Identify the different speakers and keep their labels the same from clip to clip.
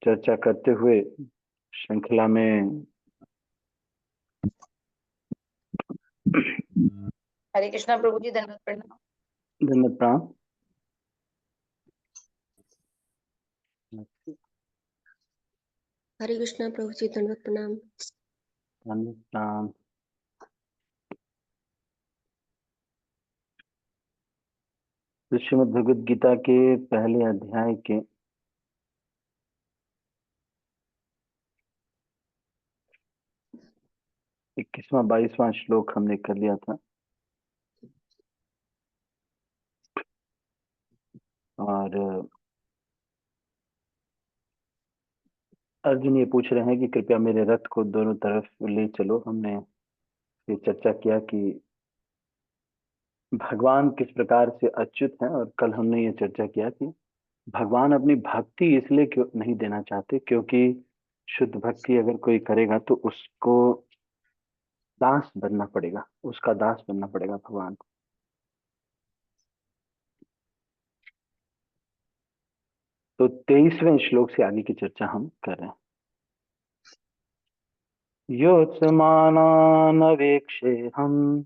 Speaker 1: चर्चा करते हुए श्रृंखला में
Speaker 2: हरे कृष्णा प्रभु जी, दंडवत प्रणाम।
Speaker 1: धन्यवाद प्रणाम।
Speaker 3: हरे कृष्णा प्रभु जी, दंडवत प्रणाम।
Speaker 1: धन्यवाद प्रणाम। तो श्रीमद् भगवद गीता के पहले अध्याय के 21वां 22वां श्लोक हमने कर लिया था और अर्जुन ये पूछ रहे हैं कि कृपया मेरे रथ को दोनों तरफ ले चलो। हमने ये चर्चा किया कि भगवान किस प्रकार से अच्युत हैं और कल हमने ये चर्चा किया कि भगवान अपनी भक्ति इसलिए क्यों नहीं देना चाहते, क्योंकि शुद्ध भक्ति अगर कोई करेगा तो उसको दास बनना पड़ेगा, उसका दास बनना पड़ेगा भगवान को। तो 23वें श्लोक से आगे की चर्चा हम कर रहे हैं। योत्समानानवेक्षे हम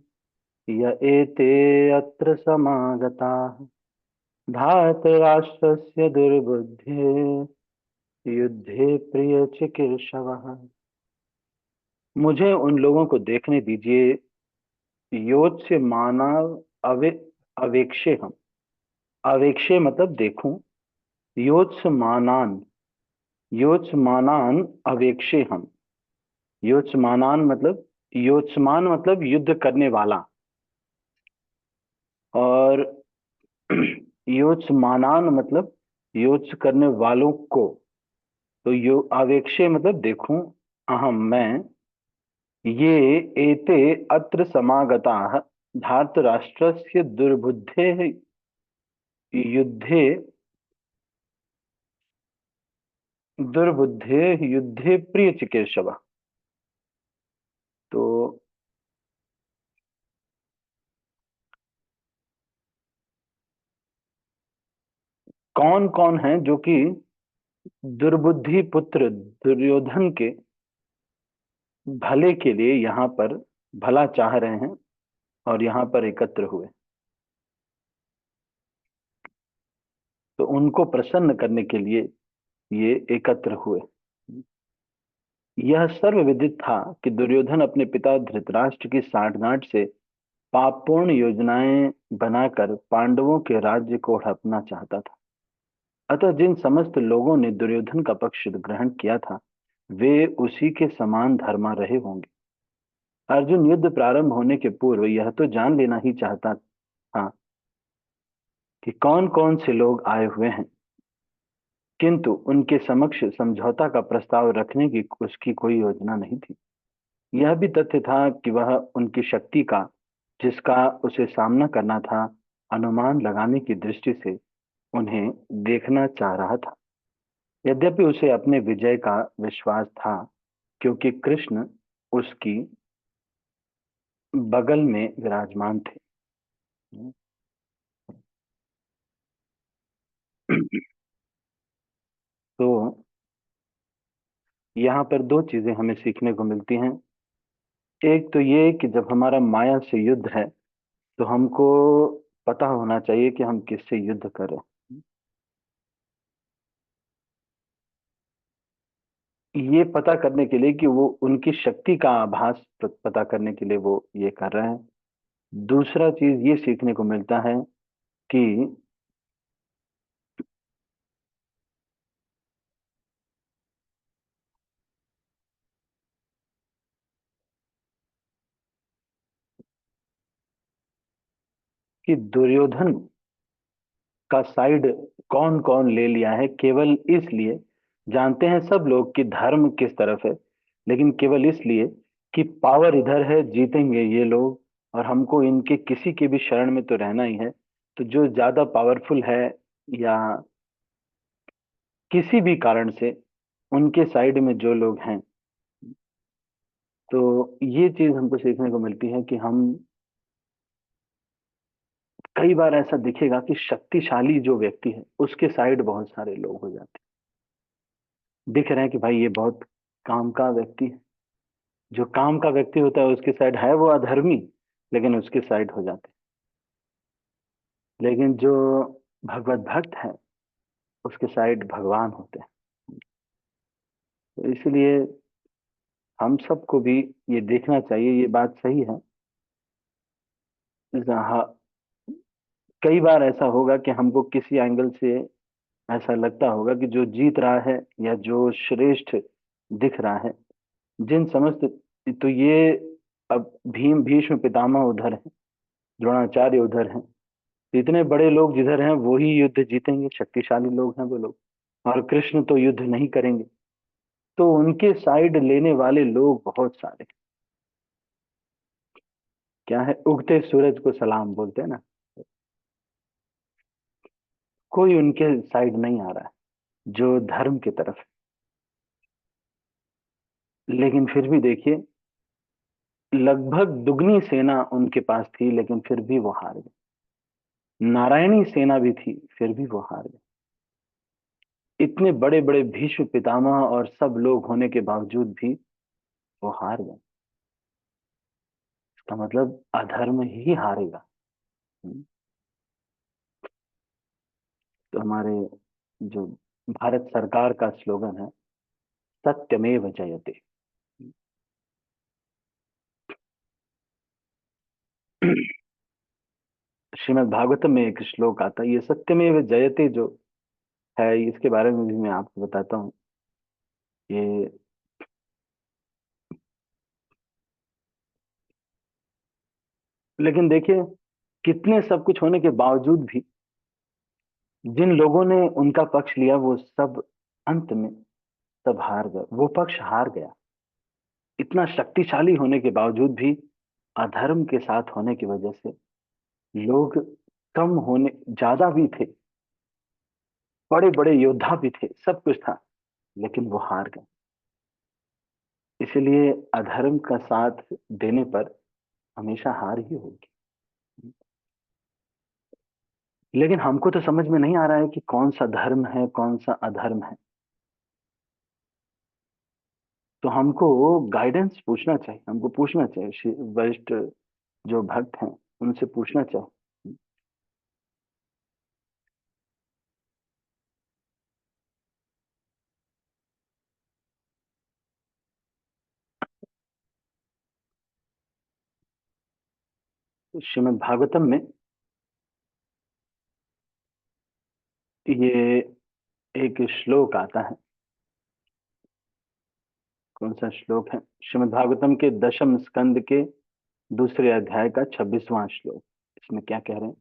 Speaker 1: य एते अत्र समागताः धार्तराष्ट्रस्य दुर्बुद्धे युद्धे प्रिय चिकीर्षवः। मुझे उन लोगों को देखने दीजिए। योत्स्य मानव अवेक्षे हम, अवेक्षे मतलब देखूं, योत्समानान, योत्समानान अवेक्षे हम। योत्समानान मतलब, योत्समान मतलब युद्ध करने वाला, और योत्समानान मतलब योत्स करने वालों को। तो यो आवेक्षे मतलब देखूं, अहम मैं, ये एते अत्र समागताः धार्तराष्ट्रस्य दुर्बुद्धेः युद्धे, दुर्बुद्धेः युद्धे प्रिय चिकीर्षवः। तो कौन कौन है जो कि दुर्बुद्धि पुत्र दुर्योधन के भले के लिए यहाँ पर भला चाह रहे हैं और यहाँ पर एकत्र हुए। तो उनको प्रसन्न करने के लिए ये एकत्र हुए। यह सर्वविदित था कि दुर्योधन अपने पिता धृतराष्ट्र की साठगांठ से पापपूर्ण योजनाएं बनाकर पांडवों के राज्य को हड़पना चाहता था। अतः जिन समस्त लोगों ने दुर्योधन का पक्ष ग्रहण किया था वे उसी के समान धर्मा रहे होंगे। अर्जुन युद्ध प्रारंभ होने के पूर्व यह तो जान लेना ही चाहता था कि कौन कौन से लोग आए हुए हैं, किंतु उनके समक्ष समझौता का प्रस्ताव रखने की उसकी कोई योजना नहीं थी। यह भी तथ्य था कि वह उनकी शक्ति का, जिसका उसे सामना करना था, अनुमान लगाने की दृष्टि से उन्हें देखना चाह रहा था। यद्यपि उसे अपने विजय का विश्वास था, क्योंकि कृष्ण उसकी बगल में विराजमान थे। तो यहाँ पर दो चीजें हमें सीखने को मिलती हैं। एक तो ये कि जब हमारा माया से युद्ध है तो हमको पता होना चाहिए कि हम किससे युद्ध करें। ये पता करने के लिए कि वो उनकी शक्ति का आभास पता करने के लिए वो ये कर रहे हैं। दूसरा चीज ये सीखने को मिलता है कि दुर्योधन का साइड कौन कौन ले लिया है, केवल इसलिए, जानते हैं सब लोग कि धर्म किस तरफ है, लेकिन केवल इसलिए कि पावर इधर है, जीतेंगे ये लोग और हमको इनके किसी के भी शरण में तो रहना ही है। तो जो ज्यादा पावरफुल है या किसी भी कारण से उनके साइड में जो लोग हैं, तो ये चीज हमको सीखने को मिलती है कि हम, कई बार ऐसा दिखेगा कि शक्तिशाली जो व्यक्ति है उसके साइड बहुत सारे लोग हो जाते दिख रहे हैं कि भाई ये बहुत काम का व्यक्ति है। जो काम का व्यक्ति होता है उसके साइड है वो अधर्मी, लेकिन उसके साइड हो जाते हैं। लेकिन जो भगवत भक्त है उसके साइड भगवान होते हैं। तो इसलिए हम सबको भी ये देखना चाहिए, ये बात सही है। हाँ, कई बार ऐसा होगा कि हमको किसी एंगल से ऐसा लगता होगा कि जो जीत रहा है या जो श्रेष्ठ दिख रहा है, जिन समस्त, तो ये, अब भीष्म पितामह उधर है, द्रोणाचार्य उधर हैं, तो इतने बड़े लोग जिधर हैं वो ही युद्ध जीतेंगे, शक्तिशाली लोग हैं वो लोग। और कृष्ण तो युद्ध नहीं करेंगे, तो उनके साइड लेने वाले लोग बहुत सारे। क्या है, उगते सूरज को सलाम बोलते हैं ना, कोई उनके साइड नहीं आ रहा है जो धर्म की तरफ है। लेकिन फिर भी देखिए, लगभग दुगनी सेना उनके पास थी, लेकिन फिर भी वो हार गए। नारायणी सेना भी थी, फिर भी वो हार गए। इतने बड़े बड़े भीष्म पितामह और सब लोग होने के बावजूद भी वो हार गए। इसका मतलब अधर्म ही हारेगा। हम्म, तो हमारे जो भारत सरकार का स्लोगन है, सत्यमेव जयते। श्रीमद् भागवतम में एक श्लोक आता है, ये सत्यमेव जयते जो है, इसके बारे में भी मैं आपको बताता हूँ। ये, लेकिन देखिए, कितने सब कुछ होने के बावजूद भी जिन लोगों ने उनका पक्ष लिया वो सब अंत में सब हार गए, वो पक्ष हार गया। इतना शक्तिशाली होने के बावजूद भी अधर्म के साथ होने की वजह से लोग कम होने, ज्यादा भी थे, बड़े बड़े योद्धा भी थे, सब कुछ था, लेकिन वो हार गए। इसलिए अधर्म का साथ देने पर हमेशा हार ही होगी। लेकिन हमको तो समझ में नहीं आ रहा है कि कौन सा धर्म है कौन सा अधर्म है। तो हमको गाइडेंस पूछना चाहिए, हमको पूछना चाहिए, वरिष्ठ जो भक्त हैं उनसे पूछना चाहिए। तो श्रीमद् भागवतम में ये एक श्लोक आता है। कौन सा श्लोक है? श्रीमद् भागवतम के दशम स्कंद के दूसरे अध्याय का 26वां श्लोक। इसमें क्या कह रहे हैं?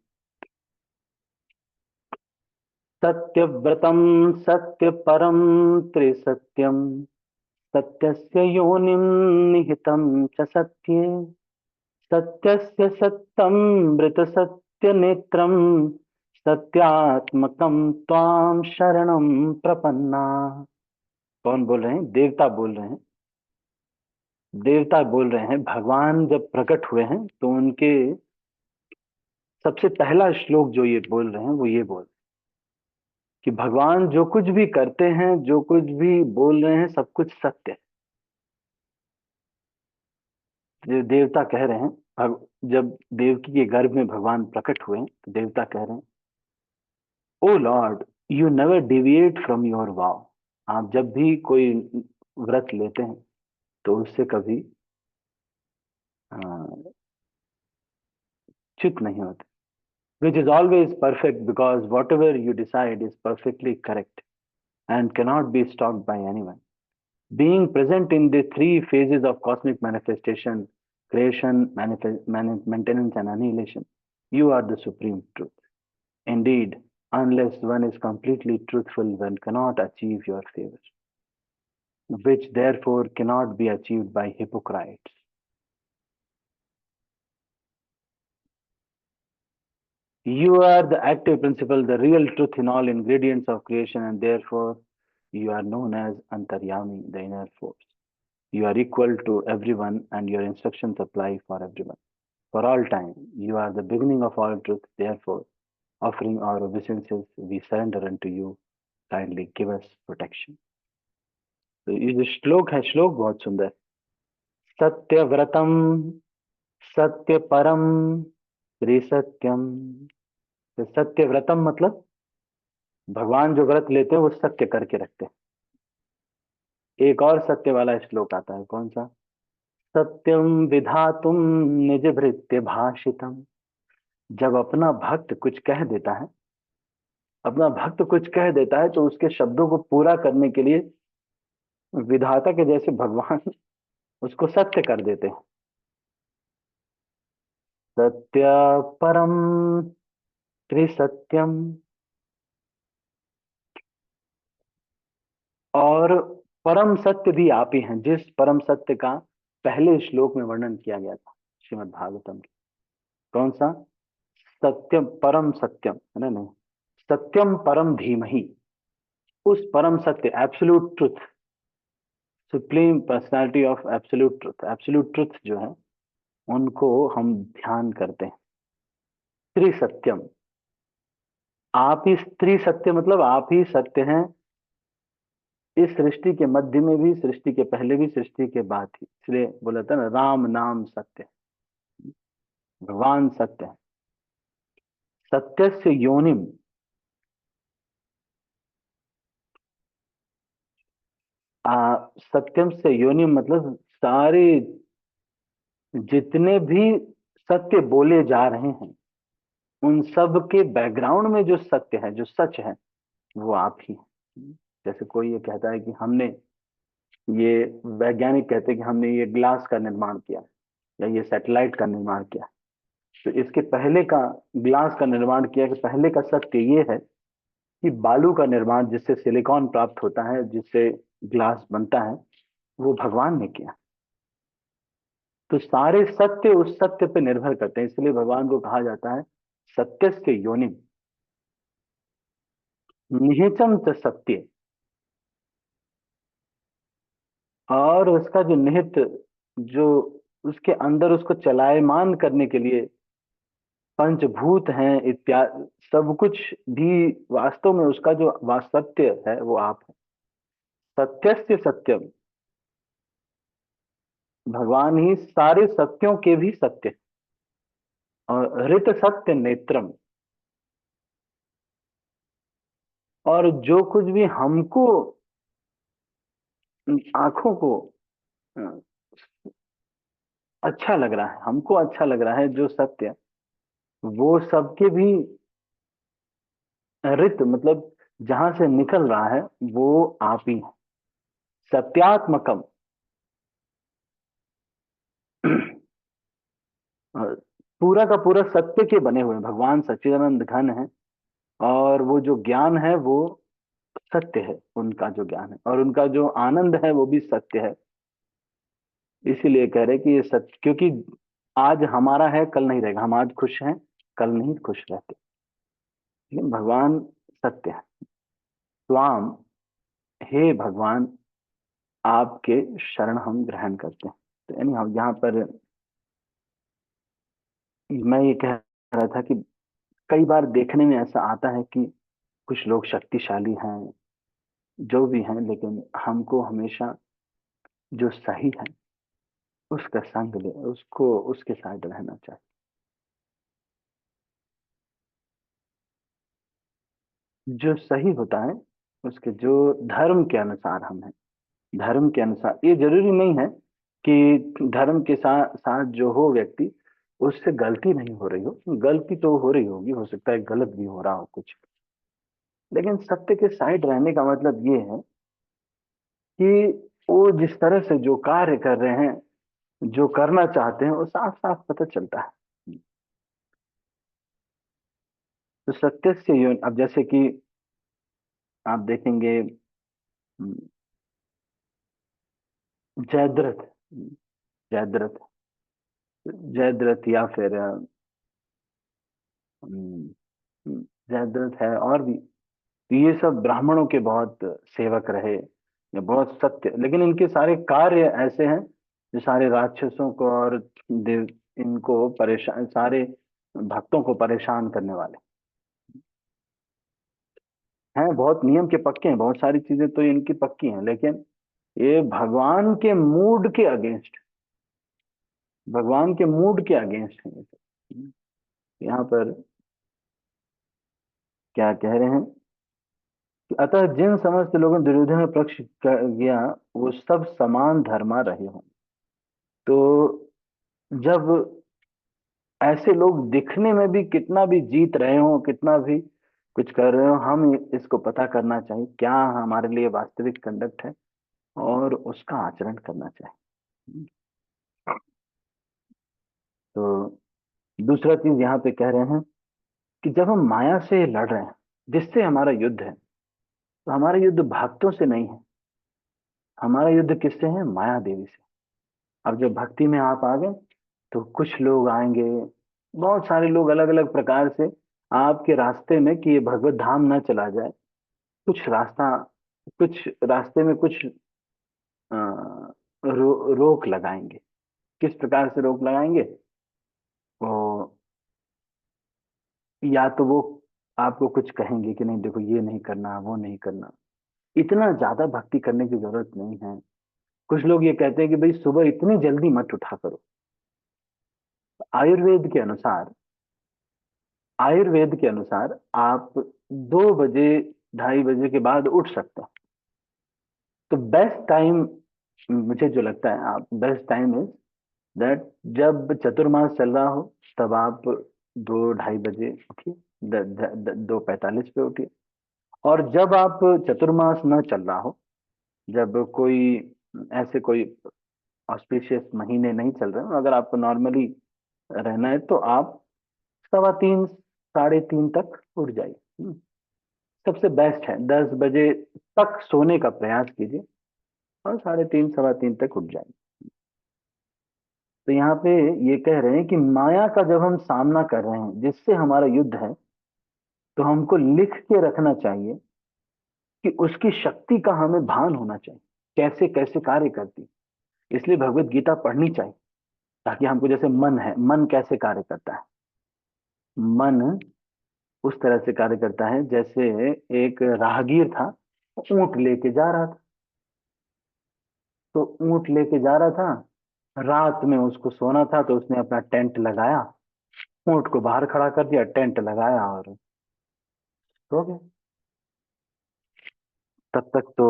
Speaker 1: सत्यव्रतम सत्य परम त्रिसत्यम, सत्यस्य योनिं निहितं च सत्ये, सत्यस्य सत्यमृत सत्य नेत्रम, सत्यात्मकम त्वाम शरणम प्रपन्ना। कौन बोल रहे हैं? देवता बोल रहे हैं। देवता बोल रहे हैं, भगवान जब प्रकट हुए हैं तो उनके सबसे पहला श्लोक जो ये बोल रहे हैं वो ये बोल कि भगवान जो कुछ भी करते हैं, जो कुछ भी बोल रहे हैं, सब कुछ सत्य है। जो देवता कह रहे हैं, जब देवकी के गर्भ में भगवान प्रकट हुए तो देवता कह रहे हैं, O lord, you never deviate from your vow. आप जब भी कोई व्रत लेते हैं तो उससे कभी अ, च्युत नहीं होते। Which is always perfect, because what ever you decide is perfectly correct and cannot be stopped by anyone. Being present in the three phases of cosmic manifestation, creation, maintenance, and annihilation, you are the supreme truth. Indeed, unless one is completely truthful, one cannot achieve your favor, which therefore cannot be achieved by hypocrites. You are the active principle, the real truth in all ingredients of creation, and therefore you are known as Antaryami, the inner force. You are equal to everyone, and your instructions apply for everyone. For all time, you are the beginning of all truth. Therefore, offering our obeisances, we surrender unto you. Kindly give us protection. तो ये जो श्लोक है, श्लोक बहुत सुंदर। सत्यव्रतम सत्य परम त्रिसत्यम। तो सत्यव्रतम मतलब भगवान जो व्रत लेते हैं वो सत्य करके रखते हैं। एक और सत्य वाला श्लोक आता है, कौन सा? सत्यम विधातुम निज भृत्य भाषितम। जब अपना भक्त कुछ कह देता है, अपना भक्त कुछ कह देता है, तो उसके शब्दों को पूरा करने के लिए विधाता के जैसे भगवान उसको सत्य कर देते हैं। सत्य परम त्रिसत्यम। और परम सत्य भी आप ही हैं, जिस परम सत्य का पहले श्लोक में वर्णन किया गया था श्रीमद् भागवतम के। कौन सा? सत्यम परम सत्यम है ना? नहीं, सत्यम परम धीमहि। उस परम सत्य, absolute truth, supreme personality of absolute truth, absolute truth जो है, उनको हम ध्यान करते हैं। त्रिसत्यम, आप ही त्रिसत्य मतलब आप ही सत्य हैं, इस सृष्टि के मध्य में भी, सृष्टि के पहले भी, सृष्टि के बाद ही। इसलिए बोला था ना, राम नाम सत्य है, भगवान सत्य है। सत्य से योनिम, सत्यम से योनिम मतलब सारे जितने भी सत्य बोले जा रहे हैं, उन सब के बैकग्राउंड में जो सत्य है, जो सच है, वो आप ही हैं। जैसे कोई ये कहता है कि हमने ये, वैज्ञानिक कहते हैं कि हमने ये ग्लास का निर्माण किया या ये सैटेलाइट का निर्माण किया, तो इसके पहले का, ग्लास का निर्माण किया कि पहले का सत्य ये है कि बालू का निर्माण, जिससे सिलिकॉन प्राप्त होता है, जिससे ग्लास बनता है, वो भगवान ने किया। तो सारे सत्य उस सत्य पे निर्भर करते हैं, इसलिए भगवान को कहा जाता है सत्य से योनि, निहितम च सत्य। और उसका जो निहित, जो उसके अंदर उसको चलायमान करने के लिए पंचभूत हैं इत्यादि, सब कुछ भी वास्तव में उसका जो सत्य है वो आप है। सत्यस्य सत्यम, भगवान ही सारे सत्यों के भी सत्य। और ऋत सत्य नेत्रम, और जो कुछ भी हमको, आंखों को अ, अच्छा लग रहा है, हमको अच्छा लग रहा है जो सत्य, वो सबके भी ऋत मतलब जहां से निकल रहा है, वो आप ही हैं। सत्यात्मकम, पूरा का पूरा सत्य के बने हुए हैं। भगवान सच्चिदानंद घन है, और वो जो ज्ञान है वो सत्य है, उनका जो ज्ञान है और उनका जो आनंद है वो भी सत्य है। इसीलिए कह रहे कि ये सत्य, क्योंकि आज हमारा है, कल नहीं रहेगा। हम आज खुश हैं, कल नहीं खुश रहते, लेकिन भगवान सत्य है। स्वाम, हे भगवान, आपके शरण हम ग्रहण करते हैं। तो यानी हम यहाँ पर, मैं ये कह रहा था कि कई बार देखने में ऐसा आता है कि कुछ लोग शक्तिशाली हैं, जो भी हैं, लेकिन हमको हमेशा जो सही है उसका संग ले, उसको उसके साथ रहना चाहिए। जो सही होता है, उसके जो धर्म के अनुसार हम हैं, धर्म के अनुसार, ये जरूरी नहीं है कि धर्म के साथ साथ जो हो व्यक्ति, उससे गलती नहीं हो रही हो। गलती तो हो रही होगी, हो सकता है गलत भी हो रहा हो कुछ, लेकिन सत्य के साइड रहने का मतलब ये है कि वो जिस तरह से जो कार्य कर रहे हैं, जो करना चाहते हैं, वो साफ साफ पता चलता है। तो सत्य से अब जैसे कि आप देखेंगे, जयद्रथ, जयद्रथ, जयद्रथ या फिर हम्म, जयद्रथ है, और भी, तो ये सब ब्राह्मणों के बहुत सेवक रहे, ये बहुत सत्य, लेकिन इनके सारे कार्य ऐसे हैं जो सारे राक्षसों को और देव, इनको परेशान, सारे भक्तों को परेशान करने वाले हैं। बहुत नियम के पक्के हैं, बहुत सारी चीजें तो इनकी पक्की हैं, लेकिन ये भगवान के मूड के अगेंस्ट, भगवान के मूड के अगेंस्ट है ये सब। यहाँ पर क्या कह रहे हैं कि अतः जिन समस्त लोगों ने दुर्योधन का पक्ष किया, वो सब समान धर्मा रहे हों। तो जब ऐसे लोग दिखने में भी कितना भी जीत रहे हो, कितना भी कुछ कर रहे हो, हम इसको पता करना चाहिए क्या हमारे लिए वास्तविक कंडक्ट है और उसका आचरण करना चाहिए। तो दूसरा चीज यहाँ पे कह रहे हैं कि जब हम माया से लड़ रहे हैं, जिससे हमारा युद्ध है, तो हमारा युद्ध भक्तों से नहीं है, हमारा युद्ध किससे है? माया देवी से। अब जब भक्ति में आप आ गए तो कुछ लोग आएंगे, बहुत सारे लोग अलग अलग प्रकार से आपके रास्ते में, कि ये भगवत धाम न चला जाए, कुछ रास्ता, कुछ रास्ते में कुछ रोक लगाएंगे। किस प्रकार से रोक लगाएंगे? वो या तो वो आपको कुछ कहेंगे कि नहीं देखो ये नहीं करना, वो नहीं करना, इतना ज्यादा भक्ति करने की जरूरत नहीं है। कुछ लोग ये कहते हैं कि भाई सुबह इतनी जल्दी मत उठा करो। आयुर्वेद के अनुसार, आयुर्वेद के अनुसार आप 2 बजे, 2:30 बजे के बाद उठ सकते हैं। तो बेस्ट टाइम, मुझे जो लगता है, आप बेस्ट टाइम इज दैट जब चतुर्मास चल रहा हो, तब आप 2-2:30 बजे उठिए, 2:45 पे उठिए। और जब आप चतुर्मास न चल रहा हो, जब कोई ऐसे कोई ऑस्पिशियस महीने नहीं चल रहे हो, अगर आपको नॉर्मली रहना है, तो आप 3:15, 3:30 तक उठ जाइए। सबसे बेस्ट है 10 बजे तक सोने का प्रयास कीजिए और 3:30, 3:15 तक उठ जाइए। तो यहाँ पे ये कह रहे हैं कि माया का जब हम सामना कर रहे हैं, जिससे हमारा युद्ध है, तो हमको लिख के रखना चाहिए कि उसकी शक्ति का हमें भान होना चाहिए, कैसे कैसे कार्य करती। इसलिए भगवत गीता पढ़नी चाहिए, ताकि हमको, जैसे मन है, मन कैसे कार्य करता है? मन उस तरह से कार्य करता है जैसे एक राहगीर था, ऊंट लेके जा रहा था। तो ऊंट लेके जा रहा था, रात में उसको सोना था, तो उसने अपना टेंट लगाया, ऊंट को बाहर खड़ा कर दिया, टेंट लगाया और सो गया। तब तक तो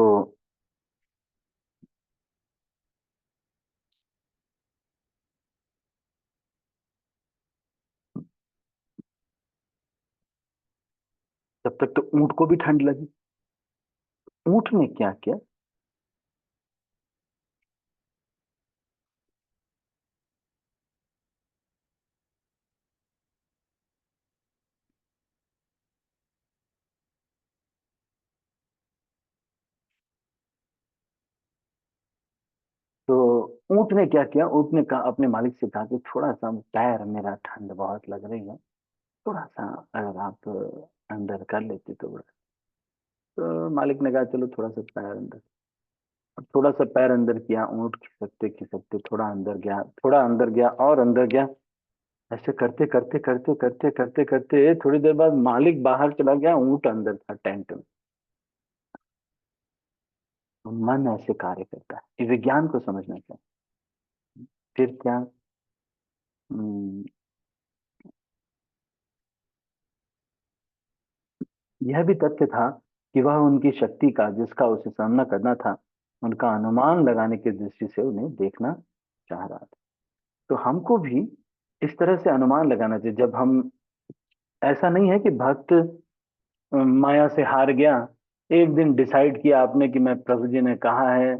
Speaker 1: तब तक तो ऊंट को भी ठंड लगी। ऊंट ने क्या किया? तो ऊंट ने क्या किया? ऊंट ने कहा, अपने मालिक से कहा कि थोड़ा सा पैर, मेरा ठंड बहुत लग रही है, थोड़ा सा अगर आप अंदर कर लेते तो बड़ा। तो मालिक ने कहा चलो थोड़ा सा पैर अंदर। अब थोड़ा सा पैर अंदर किया, ऊंट खिसकते खिसकते थोड़ा अंदर गया, थोड़ा अंदर गया और अंदर गया। ऐसे करते करते करते करते करते करते थोड़ी देर बाद मालिक बाहर चला गया, ऊंट अंदर था टेंट में। तो मन ऐसे कार्य करता है, ये विज्ञान को समझना चाहिए। फिर क्या? हम्म, यह भी तथ्य था कि वह उनकी शक्ति का, जिसका उसे सामना करना था, उनका अनुमान लगाने की दृष्टि से उन्हें देखना चाह रहा था। तो हमको भी इस तरह से अनुमान लगाना चाहिए। जब हम, ऐसा नहीं है कि भक्त माया से हार गया, एक दिन डिसाइड किया आपने कि मैं, प्रभु जी ने कहा है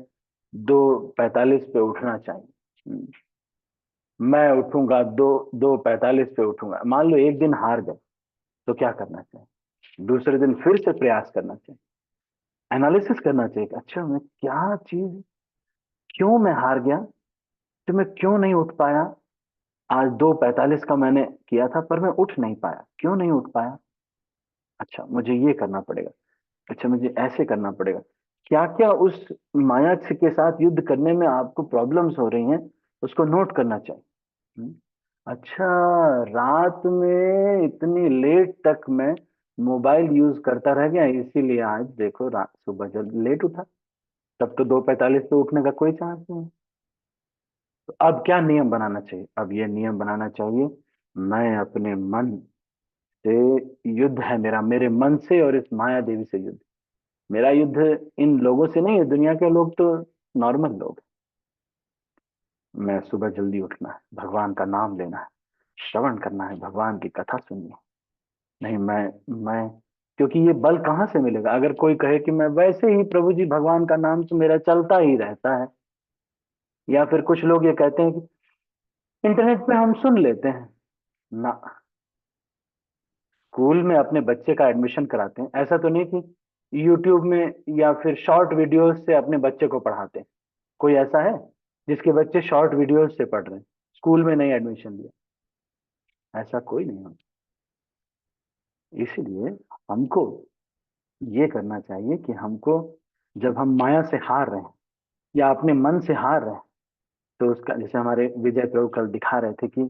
Speaker 1: 2:45 पे उठना चाहिए, मैं उठूंगा 2:45 पे उठूंगा। मान लो एक दिन हार गए, तो क्या करना चाहिए? दूसरे दिन फिर से प्रयास करना चाहिए, एनालिसिस करना चाहिए कि अच्छा मैं क्या चीज, क्यों मैं हार गया, तो मैं क्यों नहीं उठ पाया। आज 2:45 का मैंने किया था पर मैं उठ नहीं पाया, क्यों नहीं उठ पाया? अच्छा मुझे ये करना पड़ेगा, अच्छा मुझे ऐसे करना पड़ेगा। क्या क्या उस माया के साथ युद्ध करने में आपको प्रॉब्लम्स हो रही हैं, उसको नोट करना चाहिए। हम्म, अच्छा, रात में इतनी लेट तक मैं मोबाइल यूज करता रह गया, इसीलिए आज देखो रात, सुबह जल्द लेट उठा। तब तो 2:45 पे उठने का कोई चांस नहीं है। तो अब क्या नियम बनाना चाहिए? अब ये नियम बनाना चाहिए, मैं अपने मन से, युद्ध है मेरा, मेरे मन से और इस माया देवी से युद्ध। मेरा युद्ध इन लोगों से नहीं है, दुनिया के लोग तो नॉर्मल लोग हैं। मैं सुबह जल्दी उठना है, भगवान का नाम लेना है, श्रवण करना है, भगवान की कथा सुननी है। नहीं, मैं क्योंकि ये बल कहाँ से मिलेगा? अगर कोई कहे कि मैं वैसे ही प्रभु जी भगवान का नाम तो मेरा चलता ही रहता है, या फिर कुछ लोग ये कहते हैं कि इंटरनेट पे हम सुन लेते हैं ना। स्कूल में अपने बच्चे का एडमिशन कराते हैं, ऐसा तो नहीं कि यूट्यूब में या फिर शॉर्ट वीडियोस से अपने बच्चे को पढ़ाते हैं। कोई ऐसा है जिसके बच्चे शॉर्ट वीडियोस से पढ़ रहे हैं, स्कूल में नहीं एडमिशन लिया? ऐसा कोई नहीं हो। इसलिए हमको ये करना चाहिए कि हमको, जब हम माया से हार रहे हैं या अपने मन से हार रहे हैं, तो उसका, जैसे हमारे विजय प्रभु कल दिखा रहे थे कि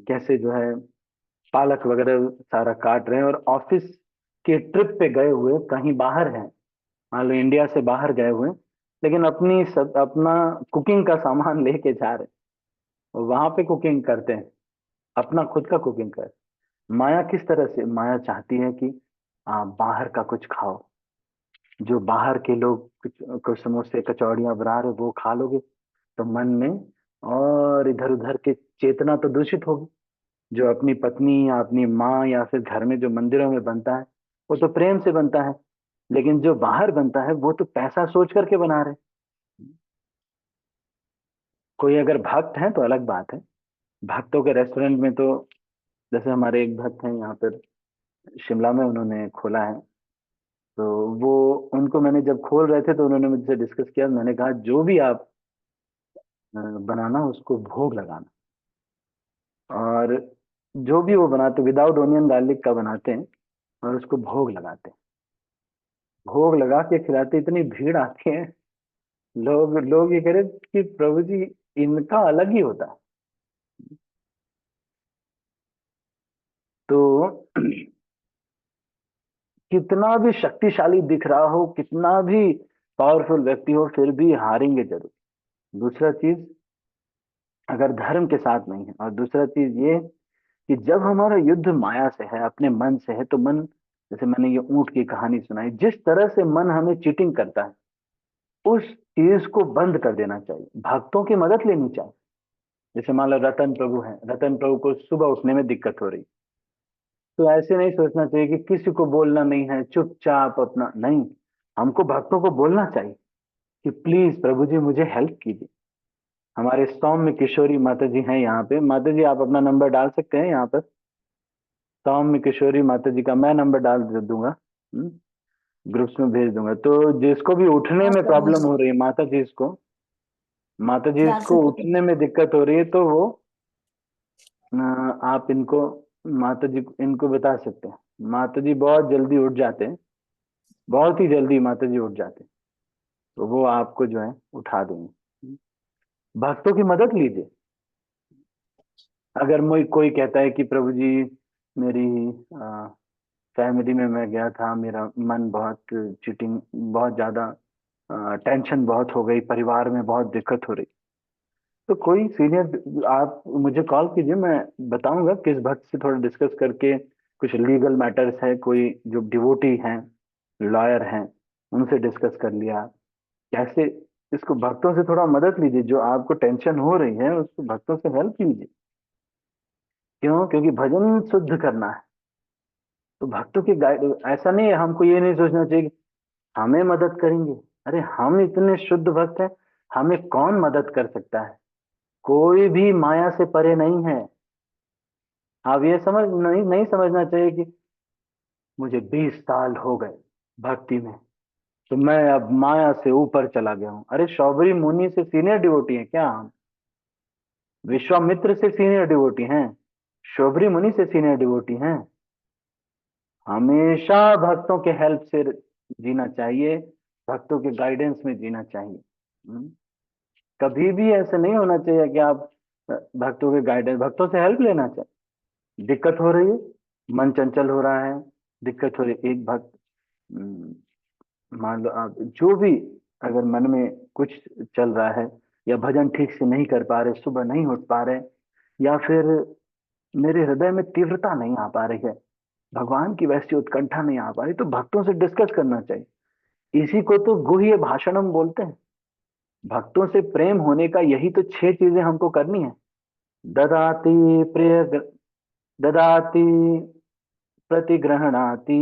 Speaker 1: कैसे जो है पालक वगैरह सारा काट रहे हैं और ऑफिस के ट्रिप पे गए हुए कहीं बाहर हैं, मान लो इंडिया से बाहर गए हुए हैं, लेकिन अपना कुकिंग का सामान लेके जा रहे हैं और वहां पे कुकिंग करते हैं, अपना खुद का कुकिंग कर। माया किस तरह से, माया चाहती है कि आप बाहर का कुछ खाओ, जो बाहर के लोग कुछ कुछ समोसे कचौड़ियां बना रहे वो खा लोगे तो मन में और इधर उधर के चेतना तो दूषित होगी। जो अपनी पत्नी या अपनी माँ या फिर घर में जो मंदिरों में बनता है वो तो प्रेम से बनता है, लेकिन जो बाहर बनता है वो तो पैसा सोच करके बना रहे। कोई अगर भक्त है तो अलग बात है, भक्तों के रेस्टोरेंट में तो, जैसे हमारे एक भक्त हैं यहाँ पर शिमला में, उन्होंने खोला है। तो वो, उनको मैंने जब खोल रहे थे तो उन्होंने मुझसे डिस्कस किया, मैंने कहा जो भी आप बनाना उसको भोग लगाना, और जो भी वो बनाते विदाउट ओनियन गार्लिक का बनाते हैं और उसको भोग लगाते हैं। भोग लगा के खिलाते, इतनी भीड़ आती है, लोग लोग ये कह रहे कि प्रभु जी इनका अलग ही होता है। तो कितना भी शक्तिशाली दिख रहा हो, कितना भी पावरफुल व्यक्ति हो, फिर भी हारेंगे जरूर। दूसरा चीज, अगर धर्म के साथ नहीं है, और दूसरा चीज ये कि जब हमारा युद्ध माया से है, अपने मन से है, तो मन, जैसे मैंने ये ऊंट की कहानी सुनाई, जिस तरह से मन हमें चीटिंग करता है उस चीज को बंद कर देना चाहिए, भक्तों की मदद लेनी चाहिए। जैसे मान लो रतन प्रभु है, रतन प्रभु को सुबह उठने में दिक्कत हो रही, तो ऐसे नहीं सोचना चाहिए कि किसी को बोलना नहीं है, चुपचाप अपना, नहीं, हमको भक्तों को बोलना चाहिए कि प्लीज प्रभु जी मुझे हेल्प कीजिए। हमारे सौम्य किशोरी माता जी हैं यहाँ पे, माता जी आप अपना नंबर डाल सकते हैं यहाँ पर, सौम्य किशोरी माता जी का मैं नंबर डाल दे दूंगा, ग्रुप्स में भेज दूंगा। तो जिसको भी उठने
Speaker 2: हाँ
Speaker 1: में
Speaker 2: प्रभु
Speaker 1: प्रॉब्लम
Speaker 2: जी,
Speaker 1: हो रही है, माता जी
Speaker 2: डाल
Speaker 1: इसको
Speaker 2: सकते हैं।
Speaker 1: उठने में दिक्कत हो रही है, तो वो आप इनको, माता जी इनको बता सकते हैं। माता जी बहुत जल्दी उठ जाते हैं, बहुत ही जल्दी माता जी उठ जाते हैं, तो वो आपको जो है उठा देंगे। भक्तों की मदद लीजिए। अगर कोई कोई कहता है कि प्रभु जी मेरी फैमिली में मैं गया था, मेरा मन बहुत चीटिंग, बहुत ज्यादा टेंशन बहुत हो गई, परिवार में बहुत दिक्कत हो रही, तो कोई सीनियर आप मुझे कॉल कीजिए, मैं बताऊंगा किस भक्त से थोड़ा डिस्कस करके, कुछ लीगल मैटर्स है, कोई जो डिवोटी हैं, लॉयर हैं, उनसे डिस्कस कर लिया कैसे। इसको भक्तों से थोड़ा मदद लीजिए, जो आपको टेंशन हो रही है उसको भक्तों से हेल्प लीजिए। क्यों? क्योंकि भजन शुद्ध करना है, तो भक्तों की गाइड, ऐसा नहीं है, हमको ये नहीं सोचना चाहिए कि हमें मदद करेंगे। अरे हम इतने शुद्ध भक्त हैं, हमें कौन मदद कर सकता है? कोई भी माया से परे नहीं है। आप ये समझ नहीं नहीं समझना चाहिए कि मुझे 20 साल हो गए भक्ति में, तो मैं अब माया से ऊपर चला गया हूँ। अरे शौबरी मुनि से सीनियर डिवोटी हैं क्या हम? विश्वामित्र से सीनियर डिवोटी हैं, शौबरी मुनि से सीनियर डिवोटी हैं। हमेशा भक्तों के हेल्प से जीना चाहिए, भक्तों के गाइडेंस में जीना चाहिए। हम्म? कभी भी ऐसा नहीं होना चाहिए कि आप भक्तों के गाइडेंस, भक्तों से हेल्प लेना चाहिए। दिक्कत हो रही है, मन चंचल हो रहा है, दिक्कत हो रही है, एक भक्त, मान लो आप जो भी अगर मन में कुछ चल रहा है, या भजन ठीक से नहीं कर पा रहे, सुबह नहीं उठ पा रहे, या फिर मेरे हृदय में तीव्रता नहीं आ पा रही है, भगवान की वैसी उत्कंठा नहीं आ पा रही, तो भक्तों से डिस्कस करना चाहिए। इसी को तो गुह्य भाषणम बोलते हैं। भक्तों से प्रेम होने का यही तो 6 चीजें हमको करनी है। ददाति प्रिय, ददाति प्रतिगृह्णाति,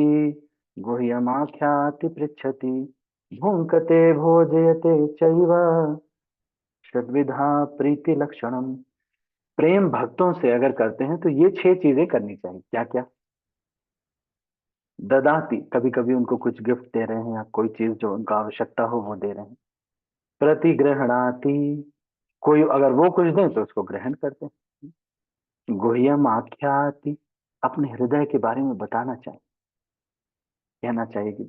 Speaker 1: गुह्यमाख्याति पृच्छति, भुङ्क्ते भोजयते चैव, षड्विधा प्रीति लक्षणम। प्रेम भक्तों से अगर करते हैं तो ये 6 चीजें करनी चाहिए। क्या क्या? ददाति, कभी कभी उनको कुछ गिफ्ट दे रहे हैं, या कोई चीज जो उनको आवश्यकता हो वो दे रहे हैं। प्रतिगृह्णाति, कोई अगर वो कुछ दें तो उसको ग्रहण करते हैं। गुह्यम आख्याति, अपने हृदय के बारे में बताना चाहिए, कहना चाहिए कि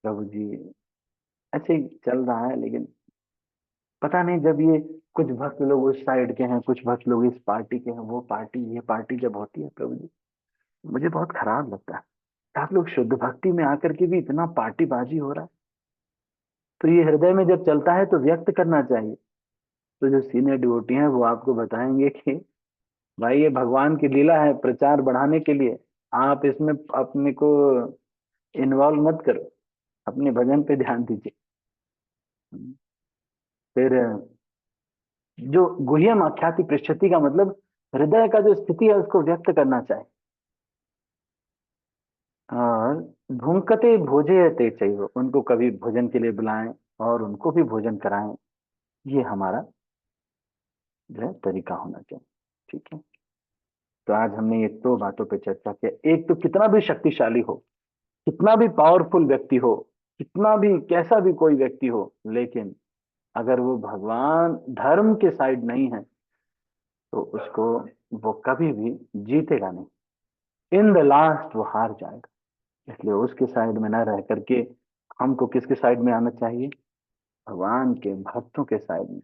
Speaker 1: प्रभु जी ऐसे ही चल रहा है, लेकिन पता नहीं, जब ये कुछ भक्त लोग उस साइड के हैं, कुछ भक्त लोग इस पार्टी के हैं, वो पार्टी ये पार्टी जब होती है प्रभु जी, मुझे बहुत खराब लगता है। आप लोग शुद्ध भक्ति में आकर के भी इतना पार्टीबाजी हो रहा है। तो ये हृदय में जब चलता है तो व्यक्त करना चाहिए। तो जो सीनियर डिवोटी हैं वो आपको बताएंगे कि भाई ये भगवान की लीला है, प्रचार बढ़ाने के लिए आप इसमें अपने को इन्वॉल्व मत करो, अपने भजन पे ध्यान दीजिए। फिर जो गुह्यम आख्याति पृच्छति का मतलब हृदय का जो स्थिति है उसको व्यक्त करना चाहिए। और भूंकते भोजयते चाहिए, उनको कभी भोजन के लिए बुलाएं और उनको भी भोजन कराएं। ये हमारा जो है तरीका होना चाहिए। ठीक है। तो आज हमने ये 2 बातों पे चर्चा किया। एक तो कितना भी शक्तिशाली हो, कितना भी पावरफुल व्यक्ति हो, कितना भी कैसा भी कोई व्यक्ति हो, लेकिन अगर वो भगवान धर्म के साइड नहीं है तो उसको वो कभी भी जीतेगा नहीं। इन द लास्ट वो हार जाएगा। इसलिए उसके साइड में न रह करके हमको किसके साइड में आना चाहिए? भगवान के भक्तों के साइड में।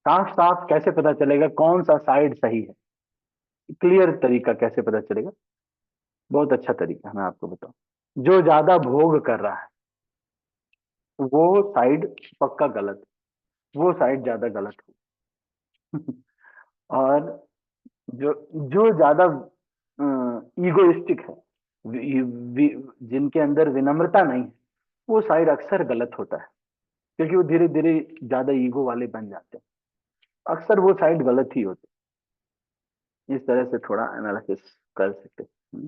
Speaker 1: साफ साफ कैसे पता चलेगा कौन सा साइड सही है? क्लियर तरीका कैसे पता चलेगा? बहुत अच्छा तरीका मैं आपको बताऊं। जो ज्यादा भोग कर रहा है वो साइड पक्का गलत, वो साइड ज्यादा गलत हो। और जो जो ज्यादा ईगोइस्टिक है, जिनके अंदर विनम्रता नहीं है, वो साइड अक्सर गलत होता है, क्योंकि वो धीरे धीरे ज्यादा ईगो वाले बन जाते हैं। अक्सर वो साइड गलत ही होते हैं। इस तरह से थोड़ा एनालिसिस कर सकते हैं।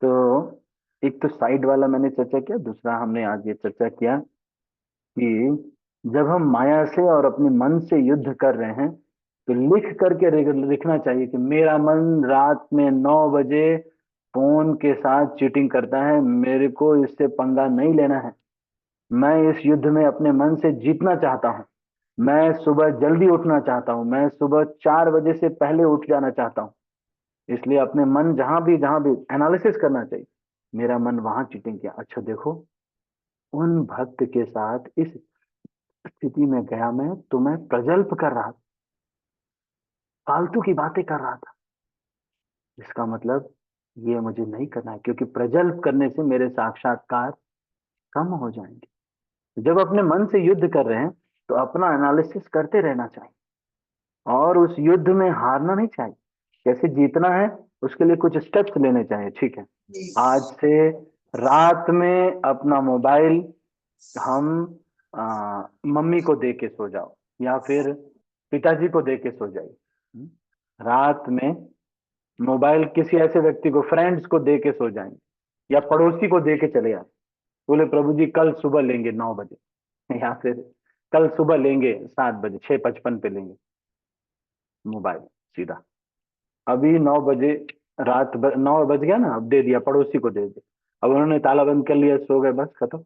Speaker 1: तो एक तो साइड वाला मैंने चर्चा किया, दूसरा हमने आज ये चर्चा किया कि जब हम माया से और अपने मन से युद्ध कर रहे हैं तो लिख करके लिखना चाहिए कि मेरा मन रात में 9 बजे फोन के साथ चीटिंग करता है, मेरे को इससे पंगा नहीं लेना है। मैं इस युद्ध में अपने मन से जीतना चाहता हूँ। मैं सुबह जल्दी उठना चाहता हूँ, मैं सुबह 4 बजे से पहले उठ जाना चाहता हूँ। इसलिए अपने मन जहां भी एनालिसिस करना चाहिए, मेरा मन वहां चीटिंग किया, अच्छा देखो उन भक्त के साथ इस स्थिति में गया मैं तो मैं प्रजल्प कर रहा था, फालतू की बातें कर रहा था। इसका मतलब ये मुझे नहीं करना है, क्योंकि प्रजल्प करने से मेरे साक्षात्कार कम हो जाएंगे। जब अपने मन से युद्ध कर रहे हैं तो अपना एनालिसिस करते रहना चाहिए, और उस युद्ध में हारना नहीं चाहिए। कैसे जीतना है उसके लिए कुछ स्टेप्स लेने चाहिए। ठीक है, आज से रात में अपना मोबाइल हम मम्मी को दे के सो जाओ, या फिर पिताजी को दे के सो जाइए। रात में मोबाइल किसी ऐसे व्यक्ति को, फ्रेंड्स को दे के सो जाएंगे, या पड़ोसी को दे के चले जाए, बोले प्रभु जी कल सुबह लेंगे 9 बजे, या फिर कल सुबह लेंगे 7 बजे, 6:55 पे लेंगे मोबाइल सीधा। अभी 9 बजे, 9 बज गया ना, अब दे दिया, पड़ोसी को दे दिया, अब उन्होंने ताला बंद कर लिया, सो गए, बस खत्म।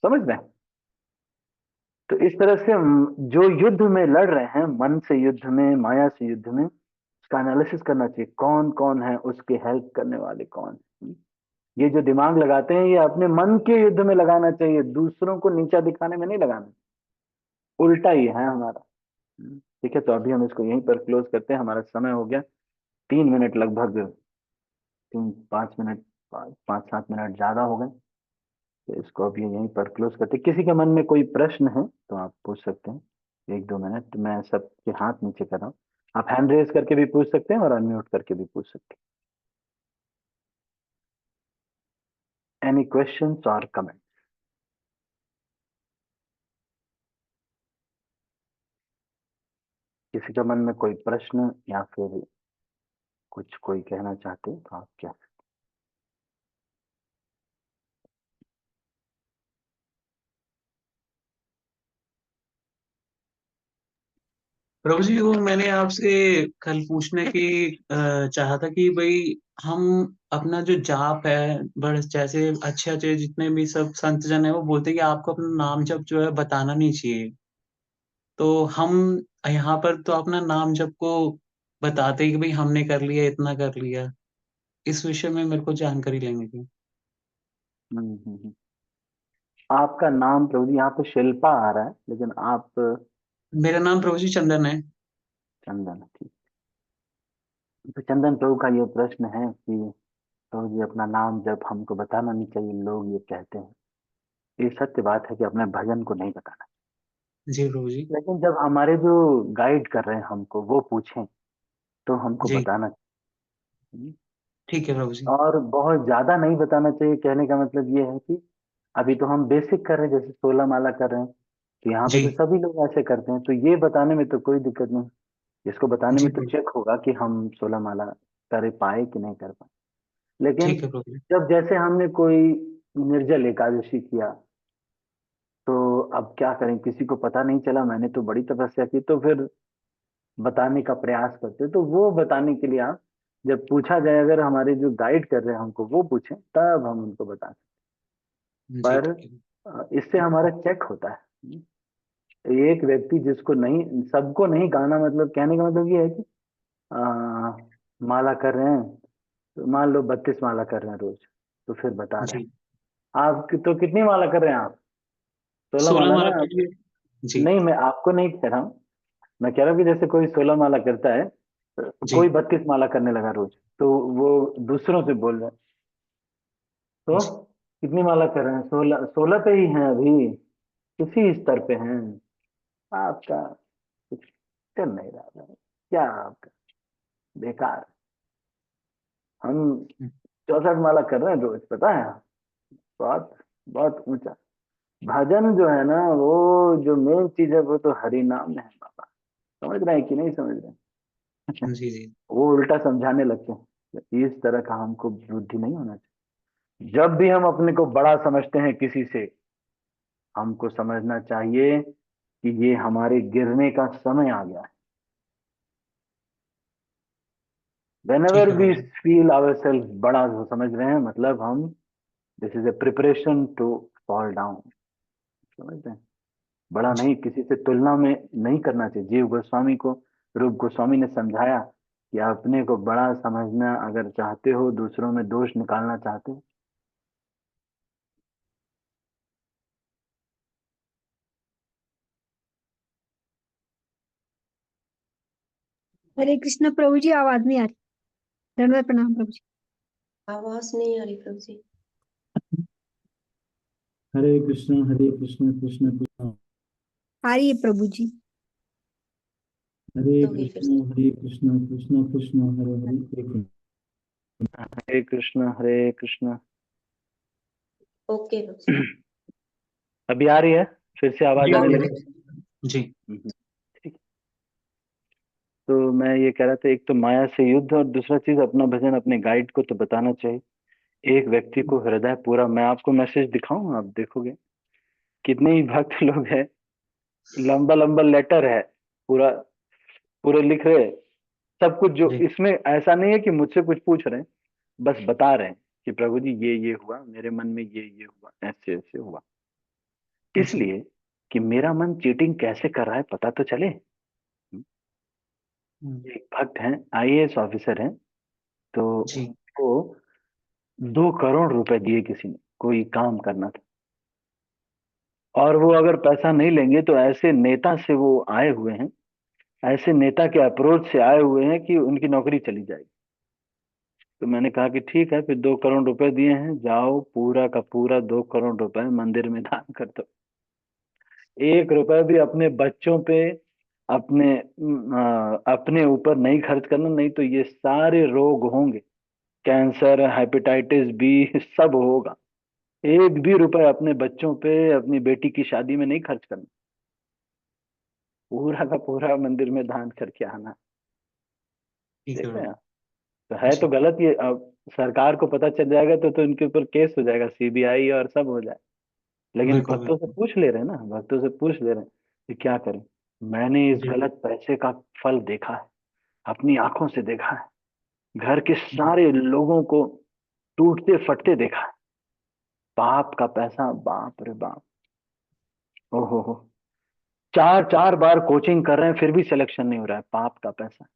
Speaker 1: समझ रहे हैं? तो इस तरह से जो युद्ध में लड़ रहे हैं, मन से युद्ध में, माया से युद्ध में, उसका एनालिसिस करना चाहिए, कौन कौन है उसके हेल्प करने वाले कौन है। ये जो दिमाग लगाते हैं ये अपने मन के युद्ध में लगाना चाहिए, दूसरों को नीचा दिखाने में नहीं लगाना। उल्टा ही है हमारा। ठीक है, तो अभी हम इसको यहीं पर क्लोज करते हैं, हमारा समय हो गया 3 मिनट लगभग, 3-5 मिनट, 5-7 मिनट ज्यादा हो गए। तो इसको अभी यहीं पर क्लोज करते हैं। किसी के मन में कोई प्रश्न है तो आप पूछ सकते हैं, 1-2 मिनट मैं सबके हाथ नीचे कर रहा हूँ। आप हैंड रेज करके भी पूछ सकते हैं और अनम्यूट करके भी पूछ सकते हैं। एनी क्वेश्चंस और कमेंट? किसी के मन में कोई प्रश्न या फिर कुछ कोई कहना चाहते हैं तो आप क्या?
Speaker 4: प्रभु जी, वो मैंने आपसे कल पूछने की चाहा था कि भाई हम अपना जो जाप है, बड़े जैसे अच्छे अच्छे जितने भी सब संत जन है वो बोलते हैं कि आपको अपना नाम जप जो है बताना नहीं चाहिए। तो हम यहाँ पर तो अपना नाम जप को बताते हैं कि भाई हमने कर लिया, इतना कर लिया। इस विषय में मेरे को जानकारी लेनी थी।
Speaker 1: हम्म। आपका नाम प्रभु जी यहाँ पे शिल्पा आ रहा है, लेकिन आप
Speaker 4: मेरा नाम प्रभु जी चंदन है।
Speaker 1: चंदन, ठीक। तो चंदन प्रभु का ये प्रश्न है कि प्रभु जी अपना नाम जब हमको बताना नहीं चाहिए, लोग ये कहते हैं। ये सत्य बात है कि अपने भजन को नहीं बताना,
Speaker 4: जी प्रभु जी।
Speaker 1: लेकिन जब हमारे जो गाइड कर रहे हैं हमको वो पूछें तो हमको
Speaker 4: जी
Speaker 1: बताना चाहिए।
Speaker 4: ठीक है प्रभु जी।
Speaker 1: और बहुत ज्यादा नहीं बताना चाहिए, कहने का मतलब ये है कि अभी तो हम बेसिक कर रहे हैं, जैसे 16 माला कर रहे हैं, तो यहाँ पे
Speaker 4: जी
Speaker 1: तो सभी लोग ऐसे करते हैं, तो ये बताने में तो कोई दिक्कत नहीं। इसको बताने
Speaker 4: जी
Speaker 1: में तो
Speaker 4: प्रभु।
Speaker 1: चेक होगा कि हम 16 माला कर पाए कि नहीं कर पाए। लेकिन
Speaker 4: ठीक है प्रभु जी।
Speaker 1: जब जैसे हमने कोई निर्जल एकादशी किया, तो अब क्या करें, किसी को पता नहीं चला, मैंने तो बड़ी तपस्या की, तो फिर बताने का प्रयास करते, तो वो बताने के लिए आप जब पूछा जाए, अगर हमारे जो गाइड कर रहे हैं हमको वो पूछें तब हम उनको बता सकते।
Speaker 4: जी
Speaker 1: पर
Speaker 4: ठीक है।
Speaker 1: इससे हमारा चेक होता है। एक व्यक्ति जिसको नहीं, सबको नहीं गाना, मतलब कहने का मतलब ये है कि आ, माला कर रहे हैं, तो मान लो 32 माला कर रहे हैं रोज, तो फिर बता रहे
Speaker 4: जी
Speaker 1: हैं। आप तो कितनी माला कर रहे हैं आप? 16
Speaker 4: 16
Speaker 1: माला
Speaker 4: माला
Speaker 1: ना?
Speaker 4: प्रभु जी। जी
Speaker 1: नहीं, मैं आपको नहीं कह रहा हूँ। मैं कह रहा हूँ कि जैसे कोई 16 माला करता है, कोई
Speaker 4: जी
Speaker 1: 32 माला करने लगा रोज, तो वो दूसरों से बोल रहे हैं, तो
Speaker 4: जी
Speaker 1: कितनी माला कर रहे हैं? 16, 16 पे ही हैं अभी, किसी स्तर पे हैं। आपका कुछ चल नहीं रहा है क्या आपका? बेकार। हम 64 माला कर रहे हैं रोज, पता है? बहुत बहुत ऊंचा भजन जो है ना, वो जो मेन चीज है वो तो हरि नाम में है बाबा। समझ रहे हैं कि नहीं समझ रहे हैं?
Speaker 4: जी जी
Speaker 1: वो उल्टा समझाने लगते हैं। इस तरह का हमको बुद्धि नहीं होना चाहिए। जब भी हम अपने को बड़ा समझते हैं किसी से, हमको समझना चाहिए कि ये हमारे गिरने का समय आ गया है।
Speaker 4: ठीक
Speaker 1: whenever
Speaker 4: है
Speaker 1: we
Speaker 4: Prabhu ji.
Speaker 1: feel ourselves बड़ा जो समझ रहे हैं, मतलब हम, this is a preparation to fall down. समझ रहे हैं? बड़ा
Speaker 4: जी
Speaker 1: नहीं, किसी से तुलना में नहीं करना चाहिए। जीव गोस्वामी को रूप गोस्वामी ने समझाया कि अपने को बड़ा समझना अगर चाहते हो, दूसरों में दोष निकालना चाहते हो,
Speaker 5: हरे कृष्ण प्रभु जी, आवाज नहीं आ रही। धन्यवाद, प्रणाम प्रभु जी।
Speaker 3: आवाज नहीं आ रही प्रभु जी।
Speaker 6: हरे कृष्ण कृष्ण कृष्ण
Speaker 5: आ रही है प्रभु जी।
Speaker 6: हरे
Speaker 3: होगी फिर से।
Speaker 6: कृष्ण कृष्ण कृष्ण हरे हरे एक
Speaker 1: हरे कृष्ण हरे कृष्ण।
Speaker 3: ओके प्रभु जी।
Speaker 1: अभी आ रही है? फिर से
Speaker 4: जी
Speaker 1: आवाज आने
Speaker 4: प्रभु
Speaker 1: लगी?
Speaker 4: जी। जी
Speaker 1: ठीक। तो मैं ये कह रहा था, एक तो माया से युद्ध, और दूसरा चीज अपना भजन अपने गाइड को तो बताना चाहिए। एक व्यक्ति को हृदय पूरा, मैं आपको मैसेज दिखाऊं, आप देखोगे कितने ही भक्त लोग हैं, लंबा लंबा लेटर है, पूरा पूरे लिख रहे हैं सब कुछ। जो
Speaker 4: जी
Speaker 1: इसमें ऐसा नहीं है कि मुझसे कुछ पूछ रहे हैं, बस बता रहे हैं कि प्रभु जी ये हुआ मेरे मन में, ये हुआ, ऐसे ऐसे हुआ।
Speaker 4: जी
Speaker 1: इसलिए कि मेरा मन चीटिंग कैसे कर रहा है पता तो चले। एक भक्त हैं, आईएएस ऑफिसर हैं, तो
Speaker 4: जी
Speaker 1: उनको 2 करोड़ रुपए दिए किसी ने, कोई काम करना था, और वो अगर पैसा नहीं लेंगे तो ऐसे नेता से वो आए हुए हैं, ऐसे नेता के अप्रोच से आए हुए हैं कि उनकी नौकरी चली जाएगी। तो मैंने कहा कि ठीक है, फिर 2 करोड़ रुपए दिए हैं, जाओ पूरा का पूरा 2 करोड़ रुपए मंदिर में दान कर दो। 1 रुपए भी अपने बच्चों पे, अपने ऊपर नहीं खर्च करना, नहीं तो ये सारे रोग होंगे, कैंसर, हेपेटाइटिस बी, सब होगा। 1 भी रुपए अपने बच्चों पे, अपनी बेटी की शादी में नहीं खर्च करना, पूरा का पूरा मंदिर में दान करके आना।
Speaker 4: ठीक है
Speaker 1: देख रहे
Speaker 4: प्रभु
Speaker 1: हैं? तो है तो
Speaker 4: जी।
Speaker 1: गलत ये। अब सरकार को पता चल जाएगा तो इनके ऊपर केस हो जाएगा, सीबीआई और सब हो जाए। लेकिन
Speaker 4: बिल्कुल
Speaker 1: भक्तों से
Speaker 4: बिल्कुल
Speaker 1: पूछ ले रहे हैं ना, भक्तों से पूछ ले रहे हैं कि क्या करें। मैंने इस
Speaker 4: जी
Speaker 1: गलत पैसे का फल देखा है, अपनी आंखों से देखा है, घर के सारे लोगों को टूटते फटते देखा है। बाप का पैसा, बाप रे बाप। ओहो हो, 4 4 बार कोचिंग कर रहे हैं फिर भी सिलेक्शन नहीं हो रहा है, पाप का पैसा।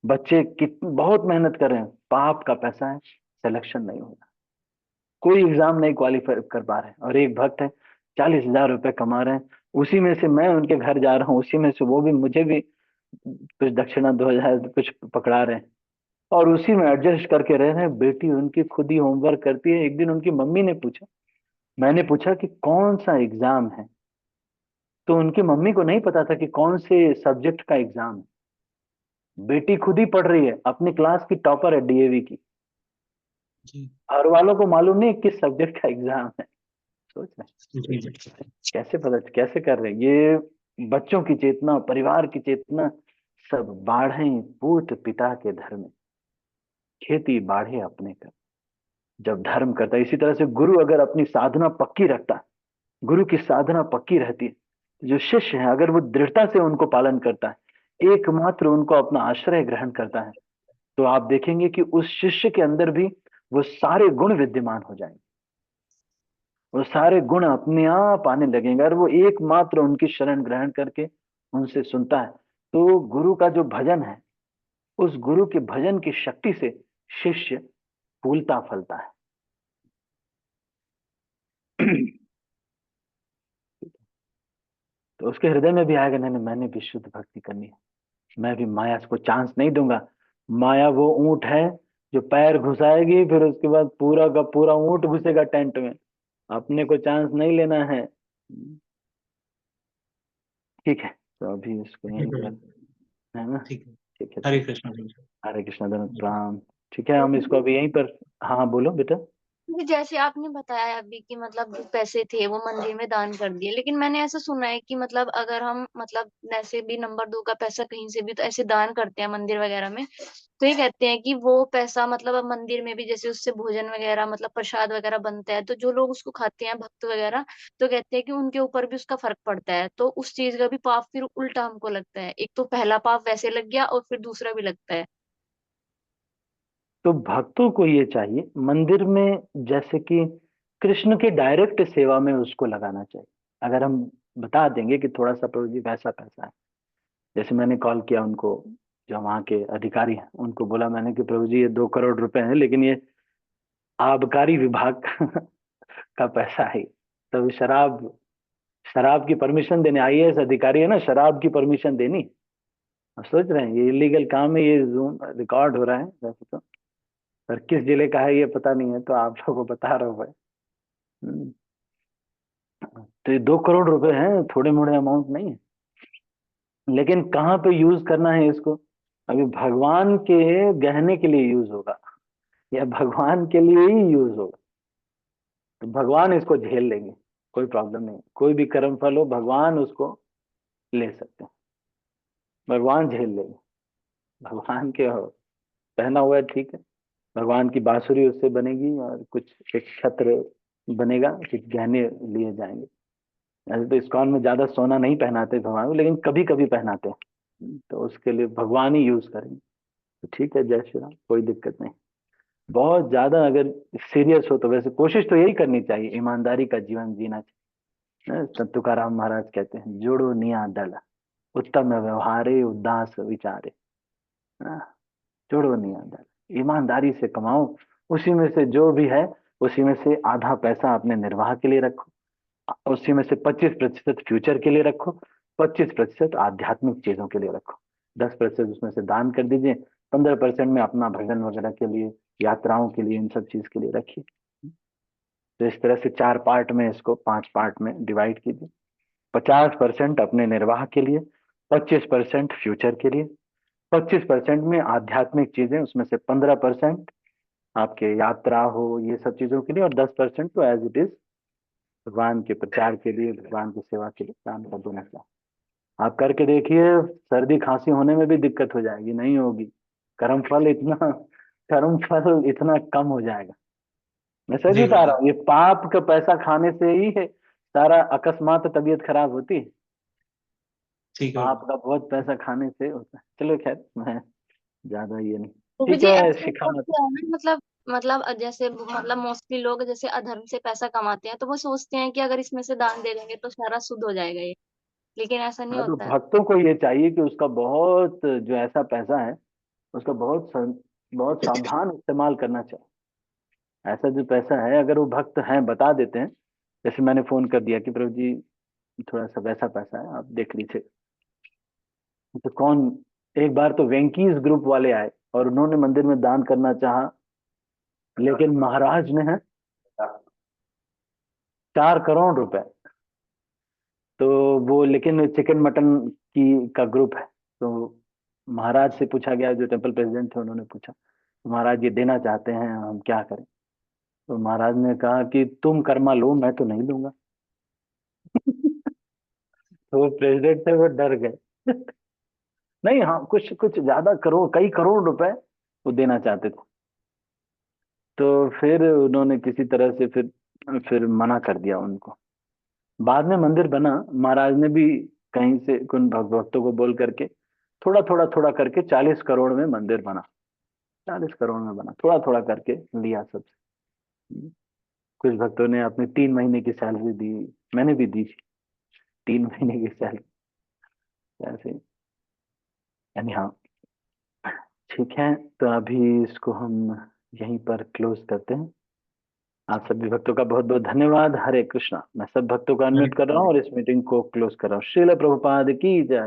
Speaker 1: बच्चे कितनी बहुत मेहनत कर रहे हैं, पाप का पैसा है, सिलेक्शन नहीं हो रहा, कोई एग्जाम नहीं क्वालिफाई कर पा रहे हैं। और एक भक्त है 40,000 रुपए कमा रहे हैं, उसी में से मैं उनके घर जा रहा हूँ, उसी में से वो भी मुझे भी कुछ दक्षिणा 2,000 कुछ पकड़ा रहे हैं, और उसी में एडजस्ट करके रह रहे हैं। बेटी उनकी खुद ही होमवर्क करती है। एक दिन उनकी मम्मी ने पूछा, मैंने पूछा कि कौन सा एग्जाम है, तो उनकी मम्मी को नहीं पता था कि कौन से सब्जेक्ट का एग्जाम है। बेटी खुद ही पढ़ रही है, अपनी क्लास की टॉपर है, डीएवी की।
Speaker 4: जी
Speaker 1: घर वालों को मालूम नहीं किस सब्जेक्ट का एग्जाम है। सोच रहे
Speaker 4: जी जी
Speaker 1: हैं? कैसे पता, कैसे कर रहे हैं ये? बच्चों की चेतना, परिवार की चेतना, सब बाढ़े पूत पिता के धर्म, खेती बाढ़े अपने कर। जब धर्म करता है, इसी तरह से गुरु अगर अपनी साधना पक्की रखता है, गुरु की साधना पक्की रहती है, जो शिष्य है अगर वो दृढ़ता से उनको पालन करता है, एकमात्र उनको अपना आश्रय ग्रहण करता है, तो आप देखेंगे कि उस शिष्य के अंदर भी वो सारे गुण विद्यमान हो जाएंगे। वो सारे गुण अपने आप आने लगेंगे, और वो एकमात्र उनकी शरण ग्रहण करके उनसे सुनता है। तो गुरु का जो भजन है, उस गुरु के भजन की शक्ति से शिष्य फूलता फलता है। तो उसके हृदय में भी आएगा, नहीं नहीं, मैंने भी शुद्ध भक्ति करनी है, मैं भी माया को चांस नहीं दूंगा। माया वो ऊंट है जो पैर घुसाएगी, फिर उसके बाद पूरा का पूरा ऊंट घुसेगा टेंट में। अपने को चांस नहीं लेना है। ठीक है, तो अभी इसको
Speaker 4: ठीक है
Speaker 1: यहीं
Speaker 4: प्रभु
Speaker 1: पर, है ना?
Speaker 4: ठीक है।
Speaker 1: ठीक है,
Speaker 4: हरे
Speaker 1: तो
Speaker 4: कृष्ण प्रभु
Speaker 1: हरे कृष्णा धन प्रणाम। ठीक है, हम इसको अभी यहीं पर। हाँ हाँ, बोलो बेटा।
Speaker 2: कि जैसे आपने बताया अभी कि मतलब जो पैसे थे वो मंदिर में दान कर दिए, लेकिन मैंने ऐसा सुना है कि मतलब अगर हम मतलब ऐसे भी नंबर 2 का पैसा कहीं से भी तो ऐसे दान करते हैं मंदिर वगैरह में, तो ये कहते हैं कि वो पैसा मतलब अब मंदिर में भी जैसे उससे भोजन वगैरह मतलब प्रसाद वगैरह बनता है, तो जो लोग उसको खाते हैं भक्त वगैरह, तो कहते हैं कि उनके ऊपर भी उसका फर्क पड़ता है, तो उस चीज का भी पाप फिर उल्टा हमको लगता है। एक तो पहला पाप वैसे लग गया और फिर दूसरा भी लगता है।
Speaker 1: तो भक्तों को ये चाहिए मंदिर में, जैसे कि कृष्ण के डायरेक्ट सेवा में उसको लगाना चाहिए। अगर हम बता देंगे कि थोड़ा सा प्रभु जी वैसा पैसा है, जैसे मैंने कॉल किया उनको, जो वहाँ के अधिकारी हैं उनको बोला मैंने कि प्रभु जी ये 2 करोड़ रुपए हैं, लेकिन ये आबकारी विभाग का पैसा है। तो शराब, शराब की परमिशन देने, आईएएस अधिकारी है ना, शराब की परमिशन देनी। अब सोच रहे हैं ये इलीगल काम है, ये जूम रिकॉर्ड हो रहा है वैसे तो, पर किस जिले का है ये पता नहीं है, तो आप लोगों को बता रहा हूँ भाई। हम्म, तो ये 2 करोड़ रुपए हैं, थोड़े मोड़े अमाउंट नहीं है। लेकिन कहाँ पे यूज करना है इसको? अभी भगवान के गहने के लिए यूज होगा, या भगवान के लिए ही यूज होगा, तो भगवान इसको झेल लेंगे, कोई प्रॉब्लम नहीं। कोई भी कर्म फल हो, भगवान उसको ले सकते हैं, भगवान झेल लेंगे। भगवान के हो, पहना हुआ है, ठीक है। भगवान की बांसुरी उससे बनेगी, और कुछ एक छत्र बनेगा, कुछ गहने लिए जाएंगे। ऐसे तो इस्कॉन में ज्यादा सोना नहीं पहनाते भगवान को, लेकिन कभी कभी पहनाते हैं, तो उसके लिए भगवान ही यूज करेंगे। तो ठीक है, जय श्री राम, कोई दिक्कत नहीं। बहुत ज्यादा अगर सीरियस हो तो वैसे कोशिश तो यही करनी चाहिए, ईमानदारी का जीवन जीना चाहिए। संत तुकाराम महाराज कहते हैं, जोड़ो निया दल, उत्तम व्यवहारे उदास विचारे। हाँ, जोड़ो निया दल, ईमानदारी से कमाओ, उसी में से जो भी है, उसी में से आधा पैसा अपने निर्वाह के लिए रखो, उसी में से 25% फ्यूचर के लिए रखो, 25% आध्यात्मिक चीजों के लिए रखो, 10% उसमें से दान कर दीजिए, 15% में अपना भजन वगैरह के लिए यात्राओं के लिए, इन सब चीज के लिए रखिए। तो इस तरह से 4 पार्ट में, इसको 5 पार्ट में डिवाइड कीजिए। 50% अपने निर्वाह के लिए, 25% फ्यूचर के लिए, 25% में आध्यात्मिक चीजें, उसमें से 15% आपके यात्रा हो ये सब चीजों के लिए, और 10% तो एज इट इज भगवान के प्रचार के लिए, भगवान की सेवा के लिए दान कर देना चाहिए। आप करके देखिए, सर्दी खांसी होने में भी दिक्कत हो जाएगी, नहीं होगी। कर्म फल इतना कम हो जाएगा। मैं सच
Speaker 4: जी
Speaker 1: बता
Speaker 4: बाबा।
Speaker 1: रहा हूँ, ये पाप का पैसा खाने से ही है सारा अकस्मात तबीयत खराब होती है।
Speaker 4: ठीक है
Speaker 1: पाप
Speaker 4: बाबा।
Speaker 1: का बहुत पैसा खाने से होता है। चलो खैर, मैं ज्यादा ये नहीं।
Speaker 2: प्रभु
Speaker 1: ठीक
Speaker 2: जी
Speaker 1: है,
Speaker 2: ऐसे
Speaker 1: शिखा मत।
Speaker 2: होता है ना, मतलब जैसे मतलब मोस्टली लोग जैसे अधर्म से पैसा कमाते हैं तो वो सोचते हैं कि अगर इसमें से दान दे देंगे तो सारा शुद्ध हो जाएगा ये, लेकिन ऐसा नहीं
Speaker 1: हाँ, तो
Speaker 2: होता है।
Speaker 1: भक्तों को ये चाहिए कि उसका बहुत, जो ऐसा पैसा है उसका बहुत सावधान इस्तेमाल करना चाहिए। ऐसा जो पैसा है, अगर वो भक्त हैं बता देते हैं, जैसे मैंने फोन कर दिया कि प्रभु जी थोड़ा सा वैसा पैसा है, आप देख लीजिए। तो कौन, एक बार तो वेंकीज ग्रुप वाले आए और उन्होंने मंदिर में दान करना चाहा, लेकिन महाराज ने है 4 करोड़ रुपए। तो वो, लेकिन चिकन मटन की का ग्रुप है, तो महाराज से पूछा गया, जो टेम्पल प्रेसिडेंट थे उन्होंने पूछा, "तो महाराज ये देना चाहते हैं, हम क्या करें?" तो महाराज ने कहा कि तुम कर्मा लो, मैं तो नहीं लूंगा। तो वो प्रेसिडेंट थे, वो डर गए। नहीं, हाँ, कुछ कुछ ज्यादा करोड़, कई करोड़ रुपए वो देना चाहते थे। तो फिर उन्होंने किसी तरह से फिर मना कर दिया उनको। बाद में मंदिर बना, महाराज ने भी कहीं से कुछ भक्तों को बोल करके थोड़ा करके 40 करोड़ में मंदिर बना। 40 करोड़ में बना, थोड़ा थोड़ा करके लिया सबसे। कुछ भक्तों ने अपनी 3 महीने की सैलरी दी, मैंने भी दी 3 महीने की सैलरी ऐसे। यानी हाँ, ठीक है, तो अभी इसको हम यहीं पर क्लोज करते हैं। आप सभी भक्तों का बहुत बहुत धन्यवाद। हरे कृष्णा। मैं सब भक्तों को
Speaker 4: हरे
Speaker 1: अनम्यूट कर रहा हूँ और इस मीटिंग को क्लोज कर रहा हूँ। श्रील प्रभुपाद की जय।